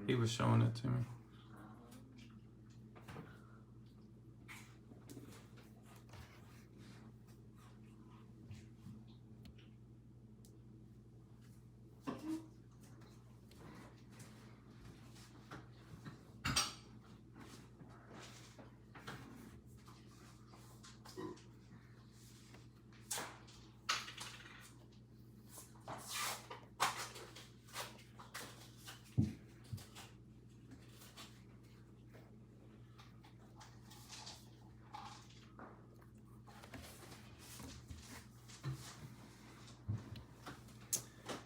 He was showing it to me.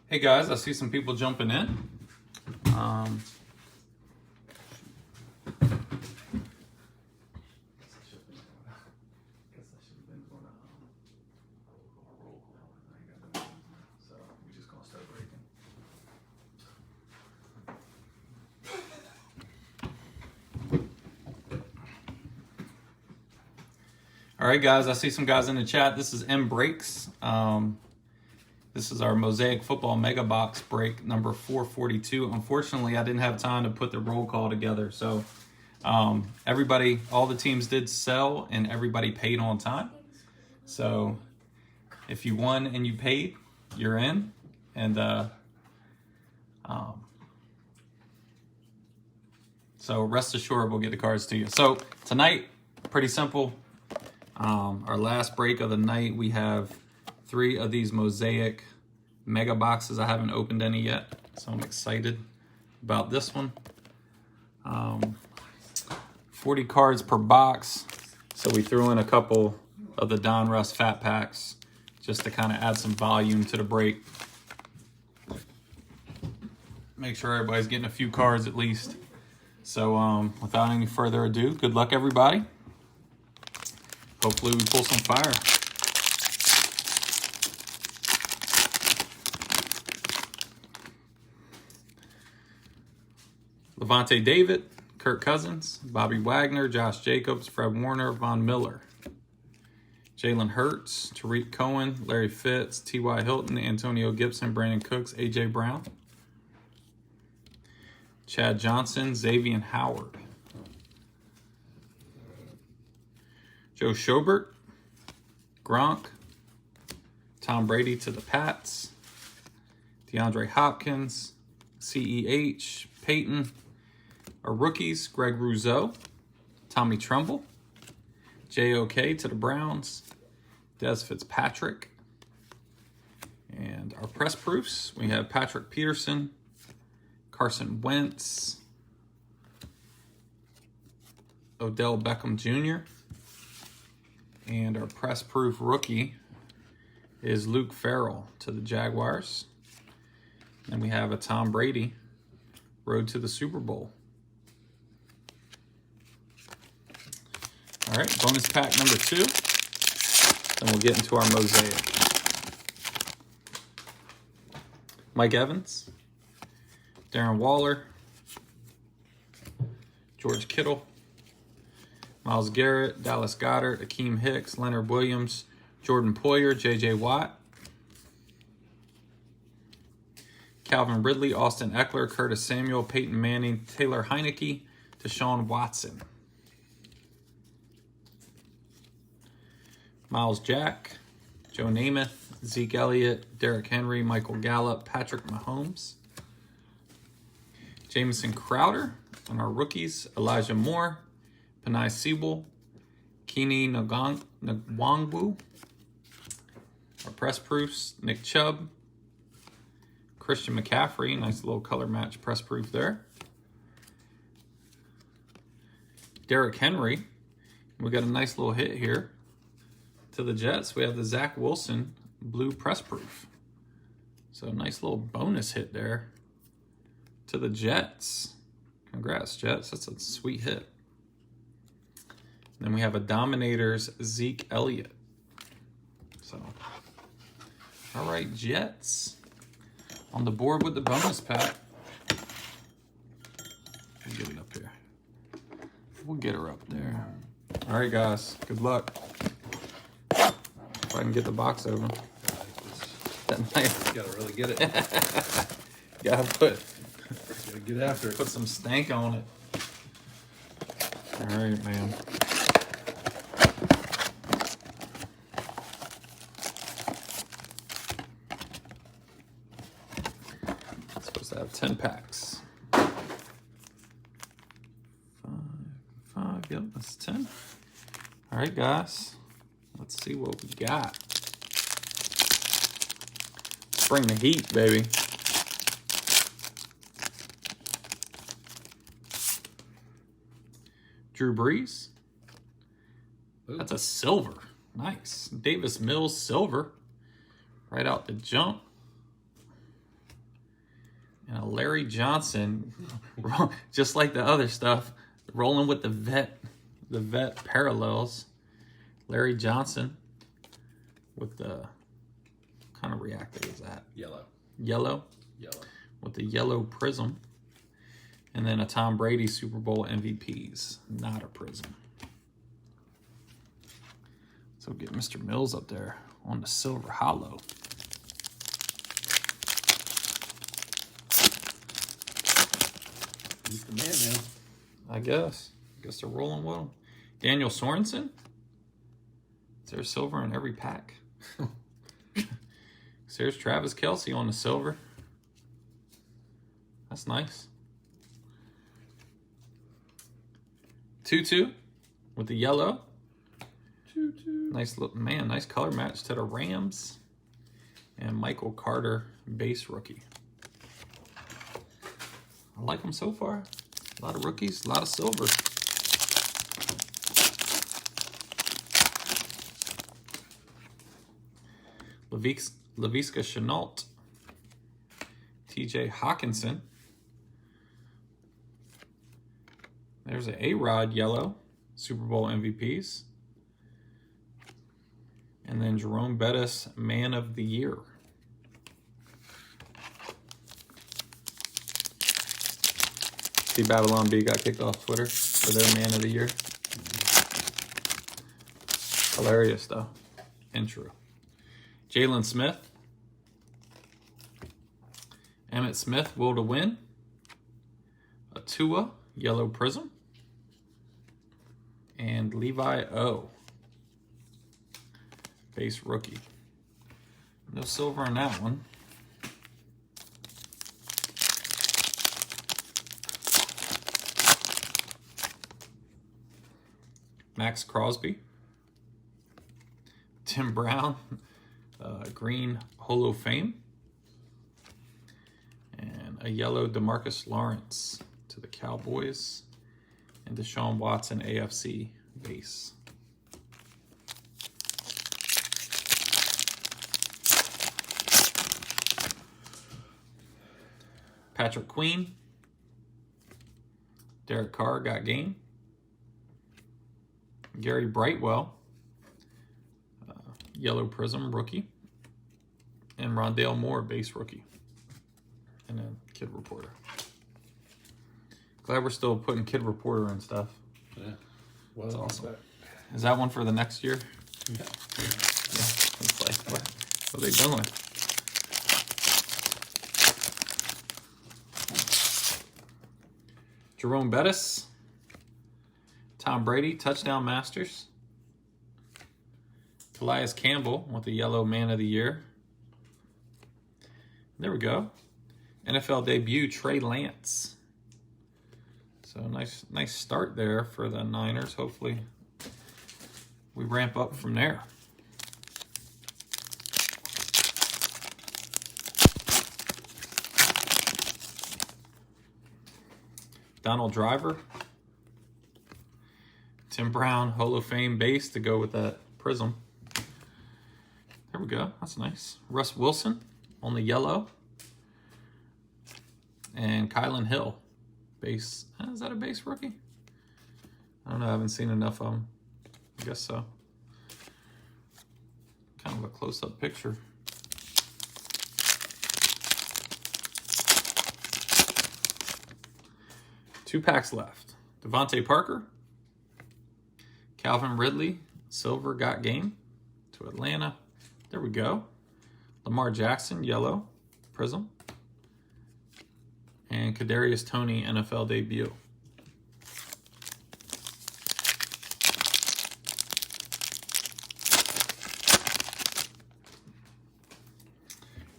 Hey guys, I see some people jumping in. All right, guys, I see some guys in the chat. This is M Breaks. This is our Mosaic Football Mega Box break number 442. Unfortunately, I didn't have time to put the roll call together. So everybody, all the teams did sell and everybody paid on time. So if you won and you paid, you're in. And so rest assured we'll get the cards to you. So tonight, pretty simple. Our last break of the night, we have 3 of these Mosaic Mega Boxes. I haven't opened any yet, so I'm excited about this one. 40 cards per box. So we threw in a couple of the Don Russ Fat Packs just to kind of add some volume to the break. Make sure everybody's getting a few cards at least. So without any further ado, good luck everybody. Hopefully we pull some fire. Levante David, Kirk Cousins, Bobby Wagner, Josh Jacobs, Fred Warner, Von Miller, Jalen Hurts, Tariq Cohen, Larry Fitz, T.Y. Hilton, Antonio Gibson, Brandon Cooks, A.J. Brown, Chad Johnson, Xavier Howard, Joe Schobert, Gronk, Tom Brady to the Pats, DeAndre Hopkins, CEH, Peyton. Our rookies, Greg Rousseau, Tommy Trumbull, JOK to the Browns, Des Fitzpatrick. And our press proofs, we have Patrick Peterson, Carson Wentz, Odell Beckham Jr., and our press proof rookie is Luke Farrell to the Jaguars. And we have a Tom Brady, road to the Super Bowl. All right, bonus pack number 2. Then we'll get into our Mosaic. Mike Evans, Darren Waller, George Kittle, Myles Garrett, Dallas Goedert, Akeem Hicks, Leonard Williams, Jordan Poyer, J.J. Watt, Calvin Ridley, Austin Eckler, Curtis Samuel, Peyton Manning, Taylor Heineke, Deshaun Watson, Miles Jack, Joe Namath, Zeke Elliott, Derrick Henry, Michael Gallup, Patrick Mahomes, Jamison Crowder, and our rookies, Elijah Moore, Penei Sewell, Keeney Nwangwu. Our press proofs, Nick Chubb, Christian McCaffrey, nice little color match press proof there. Derrick Henry, we got a nice little hit here. To the Jets, we have the Zach Wilson blue press proof. So nice little bonus hit there to the Jets. Congrats, Jets. That's a sweet hit. Then we have a Dominators Zeke Elliott. So, all right, Jets on the board with the bonus pack. We'll get it up here. We'll get her up there. All right, guys. Good luck. If I can get the box open. You gotta really get it. Gotta put Gotta get after it. Put some stank on it. All right, man. It's supposed to have 10 packs. Five, yep, that's 10. All right, guys. Let's see what we got. Bring the heat, baby. Drew Brees. Ooh. That's a silver. Nice. Davis Mills silver. Right out the jump. And a Larry Johnson, just like the other stuff, rolling with the vet parallels. Larry Johnson with the, what kind of reactor is that? Yellow. Yellow? Yellow. With the yellow prism. And then a Tom Brady Super Bowl MVPs, not a prism. So get Mr. Mills up there on the silver hollow. He's the man now. I guess they're rolling with him. Daniel Sorensen. Is there silver in every pack? There's Travis Kelce on the silver. That's nice. Tutu with the yellow. Tutu. Nice look, man. Nice color match to the Rams. And Michael Carter, base rookie. I like them so far. A lot of rookies, a lot of silver. Laviska Shenault. TJ Hawkinson. There's an A-Rod yellow, Super Bowl MVPs. And then Jerome Bettis, Man of the Year. See, Babylon B got kicked off Twitter for their Man of the Year. Hilarious, though. And true. Jalen Smith. Emmitt Smith, Will to Win. A Tua, Yellow Prism. And Levi O. Base rookie. No silver on that one. Max Crosby. Tim Brown. Green Holo Fame. And a yellow DeMarcus Lawrence to the Cowboys. And Deshaun Watson AFC base. Patrick Queen. Derek Carr got game. Gary Brightwell. Yellow Prism rookie. And Rondale Moore base rookie. And then Kid Reporter. Glad we're still putting Kid Reporter and stuff. Yeah. Well, that's awesome. Is that one for the next year? Yeah. It's like, what are they doing? Jerome Bettis. Tom Brady, Touchdown Masters. Calais Campbell with the yellow Man of the Year. There we go. NFL debut, Trey Lance. So nice start there for the Niners. Hopefully we ramp up from there. Donald Driver. Tim Brown, Hall of Fame base to go with that prism. There we go. That's nice. Russ Wilson on the yellow. And Kylan Hill. Base. Is that a base rookie? I don't know. I haven't seen enough of them. I guess so. Kind of a close-up picture. Two packs left. Devontae Parker. Calvin Ridley. Silver got game to Atlanta. There we go. Lamar Jackson, yellow prism. And Kadarius Toney, NFL debut.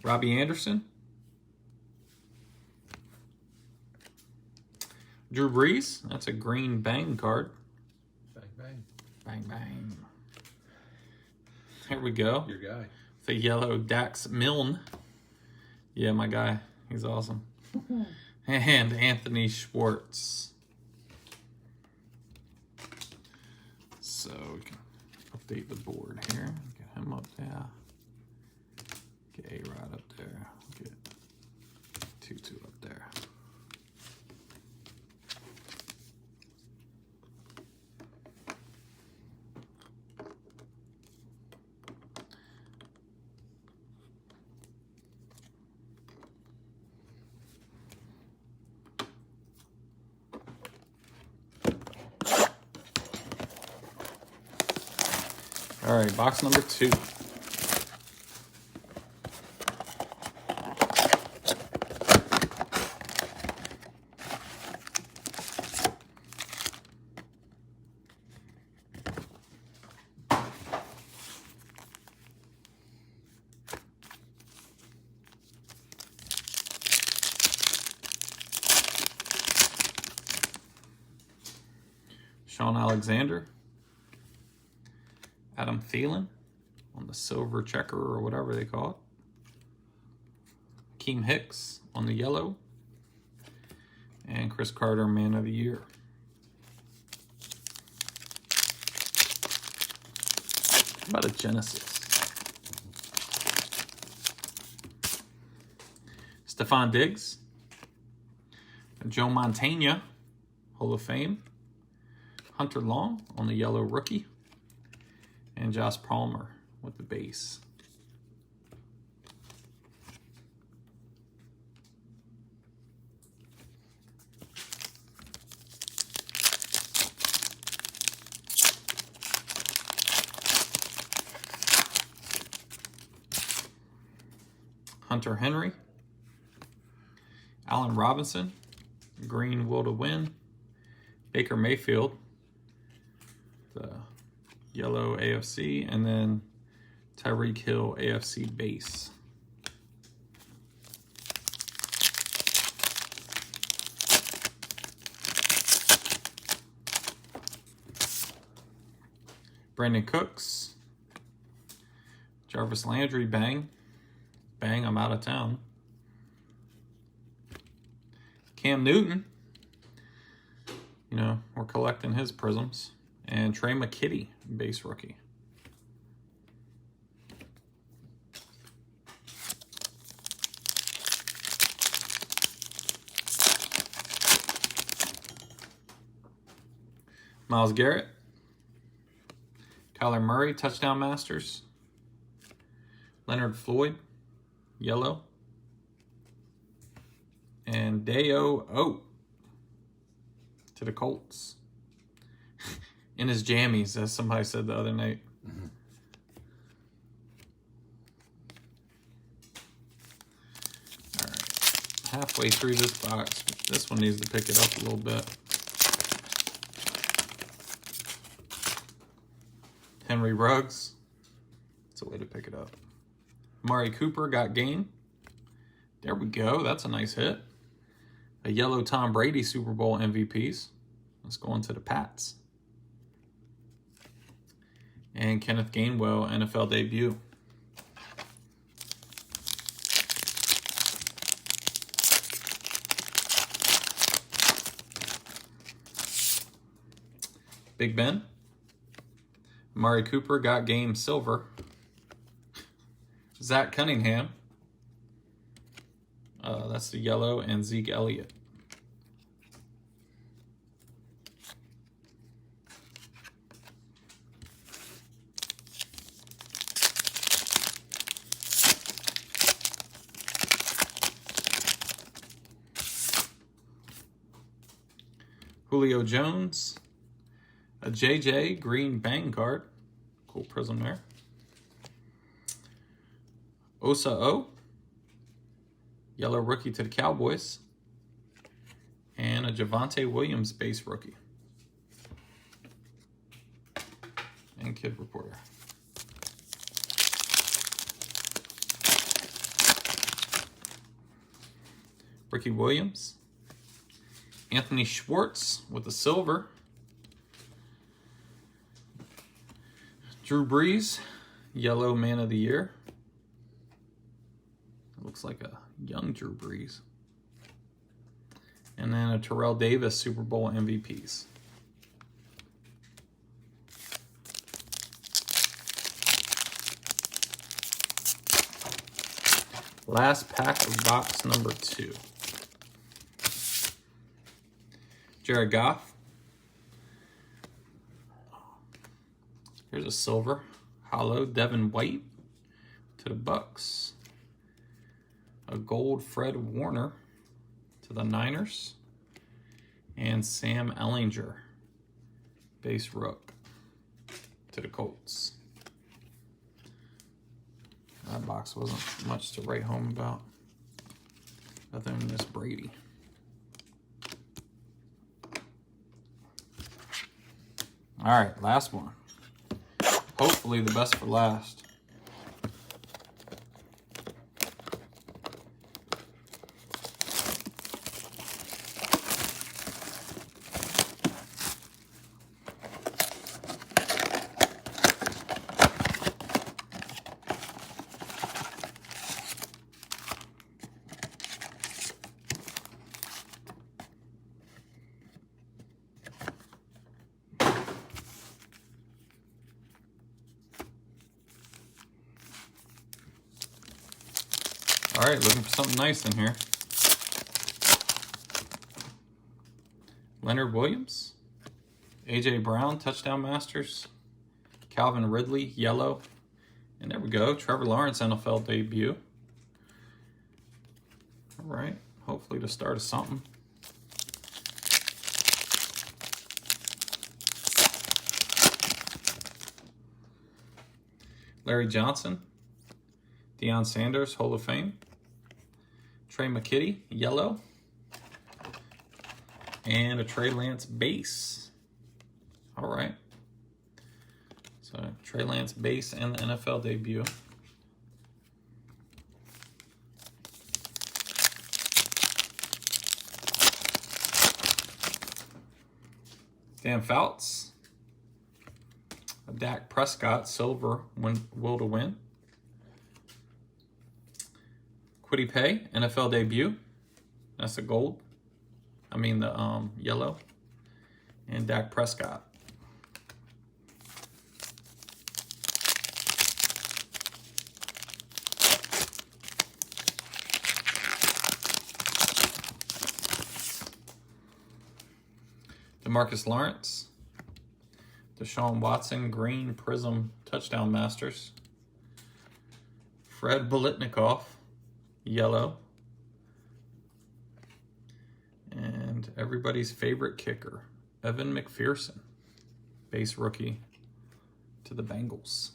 Robbie Anderson. Drew Brees. That's a green bang card. Bang, bang. Bang, bang. Here we go. Your guy. The yellow Dax Milne. Yeah, my guy. He's awesome. And Anthony Schwartz. So we can update the board here. Get him up there. Get A-Rod up there. Get 2-2 up there. All right, box number 2. Sean Alexander. Adam Thielen on the silver checker or whatever they call it. Keem Hicks on the yellow. And Chris Carter, Man of the Year. How about a Genesis? Stephon Diggs. Joe Montana, Hall of Fame. Hunter Long on the yellow rookie. And Josh Palmer with the base. Hunter Henry. Allen Robinson. Green Will to Win. Baker Mayfield. The yellow AFC, and then Tyreek Hill AFC base. Brandon Cooks. Jarvis Landry, bang. Bang, I'm out of town. Cam Newton. You know, we're collecting his prisms. And Trey McKitty, base rookie. Myles Garrett. Kyler Murray, touchdown masters. Leonard Floyd, yellow. And Deo O to the Colts. In his jammies, as somebody said the other night. Mm-hmm. All right. Halfway through this box. This one needs to pick it up a little bit. Henry Ruggs. That's a way to pick it up. Amari Cooper got game. There we go. That's a nice hit. A yellow Tom Brady Super Bowl MVPs. Let's go into the Pats. And Kenneth Gainwell, NFL debut. Big Ben. Amari Cooper got game silver. Zach Cunningham. That's the yellow, and Zeke Elliott. Julio Jones, a JJ green bang card. Cool prism there. Osa O, yellow rookie to the Cowboys. And a Javonte Williams base rookie. And Kid Reporter. Ricky Williams. Anthony Schwartz with the silver. Drew Brees, yellow man of the year. It looks like a young Drew Brees. And then a Terrell Davis Super Bowl MVPs. Last pack of box number 2. Jared Goff. Here's a silver hollow Devin White to the Bucks. A gold Fred Warner to the Niners. And Sam Ellinger, base rook, to the Colts. That box wasn't much to write home about, other than Miss Brady. All right, last one. Hopefully the best for last. All right, looking for something nice in here. Leonard Williams, A.J. Brown, Touchdown Masters, Calvin Ridley, yellow, and there we go, Trevor Lawrence NFL debut. All right, hopefully the start of something. Larry Johnson, Deion Sanders, Hall of Fame. Trey McKitty, yellow. And a Trey Lance base. All right. So Trey Lance base and the NFL debut. Dan Fouts. A Dak Prescott, silver, will to win. Kwity Paye, NFL debut. That's the gold. I mean the yellow. And Dak Prescott. DeMarcus Lawrence. Deshaun Watson, green prism touchdown masters. Fred Biletnikoff, yellow. And everybody's favorite kicker, Evan McPherson, base rookie to the Bengals.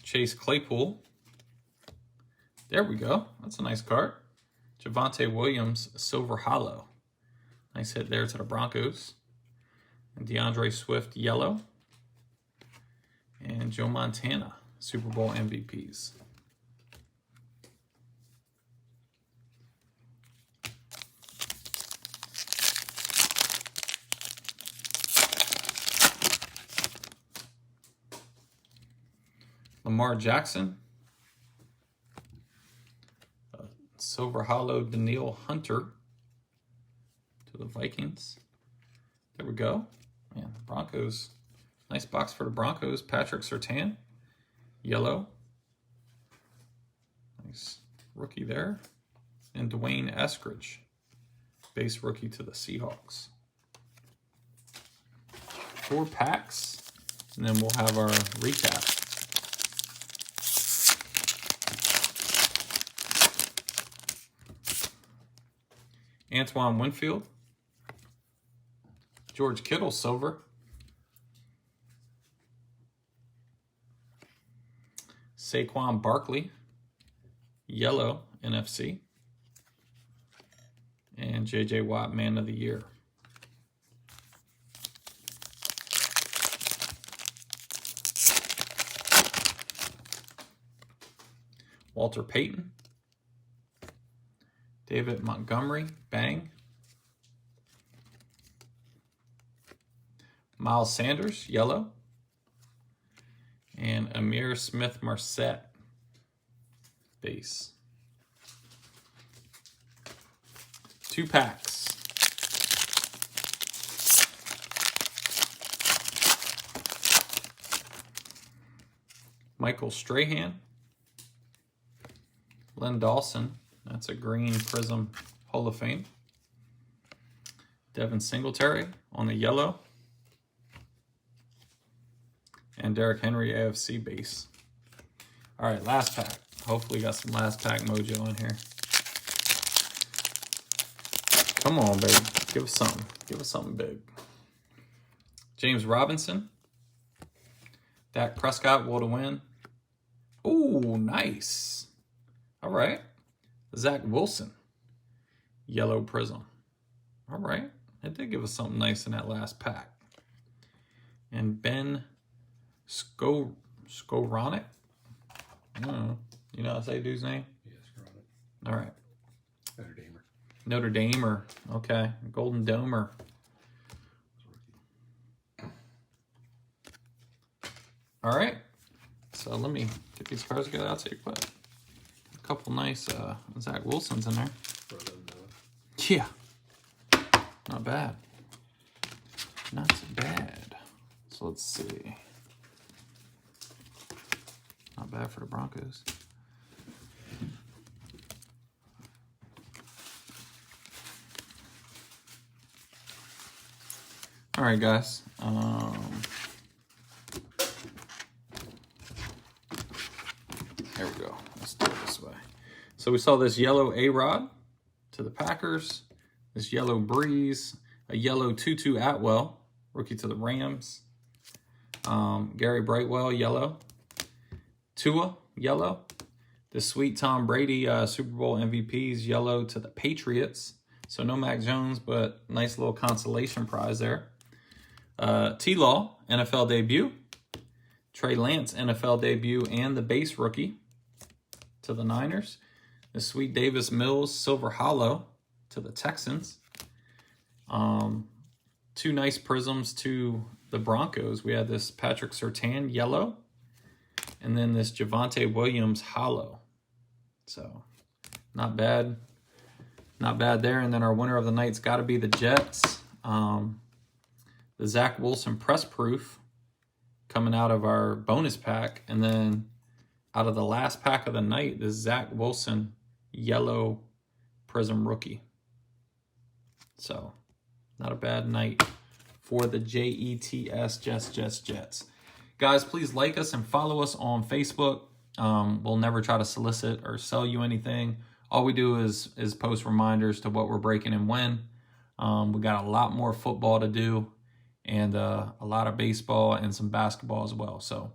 Chase Claypool. There we go. That's a nice card. Javonte Williams, silver hollow. Nice hit there to the Broncos. And DeAndre Swift, yellow. And Joe Montana, Super Bowl MVPs. Lamar Jackson. Silver hollow Danielle Hunter to the Vikings. There we go. Man, Broncos. Nice box for the Broncos. Patrick Surtain, yellow. Nice rookie there. And Dwayne Eskridge, base rookie to the Seahawks. 4 packs, and then we'll have our recap. Antoine Winfield. George Kittle, silver. Saquon Barkley, yellow, NFC. And J.J. Watt, man of the year. Walter Payton. David Montgomery, bang. Miles Sanders, yellow. And Amir Smith-Marset, base. 2 packs. Michael Strahan. Len Dawson. That's a green Prism Hall of Fame. Devin Singletary on the yellow. And Derrick Henry AFC base. All right, last pack. Hopefully got some last pack mojo in here. Come on, baby. Give us something. Give us something big. James Robinson. Dak Prescott will to win. Ooh, nice. All right. Zach Wilson. Yellow Prism. All right. It did give us something nice in that last pack. And Ben Skowronek. I don't know. You know how to say dude's name? Yeah, Skowronek. All right. Notre Damer. Notre Damer. Okay. Golden Domer. All right. So let me get these cards together. I'll tell you what. A couple nice Zach Wilsons in there. Yeah. Not bad. Not so bad. So let's see. Not bad for the Broncos. All right, guys. There we go. Let's do it this way. So we saw this yellow A-Rod to the Packers, this yellow Breeze, a yellow Tutu Atwell, rookie to the Rams, Gary Brightwell, yellow, Tua, yellow, the sweet Tom Brady Super Bowl MVPs, yellow to the Patriots. So no Mac Jones, but nice little consolation prize there. T-Law, NFL debut. Trey Lance, NFL debut, and the base rookie to the Niners. The sweet Davis Mills, Silver Hollow to the Texans. 2 nice prisms to the Broncos. We had this Patrick Surtain, yellow, and then this Javonte Williams, hollow. So, not bad. Not bad there. And then our winner of the night's got to be the Jets. The Zach Wilson press proof coming out of our bonus pack. And then out of the last pack of the night, the Zach Wilson yellow prism rookie. So, not a bad night for the JETS, Jets. Guys, please like us and follow us on Facebook. We'll never try to solicit or sell you anything. All we do is post reminders to what we're breaking and when. We got a lot more football to do and a lot of baseball and some basketball as well. So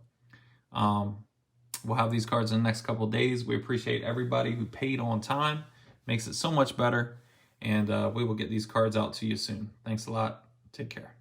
we'll have these cards in the next couple of days. We appreciate everybody who paid on time. Makes it so much better. And we will get these cards out to you soon. Thanks a lot. Take care.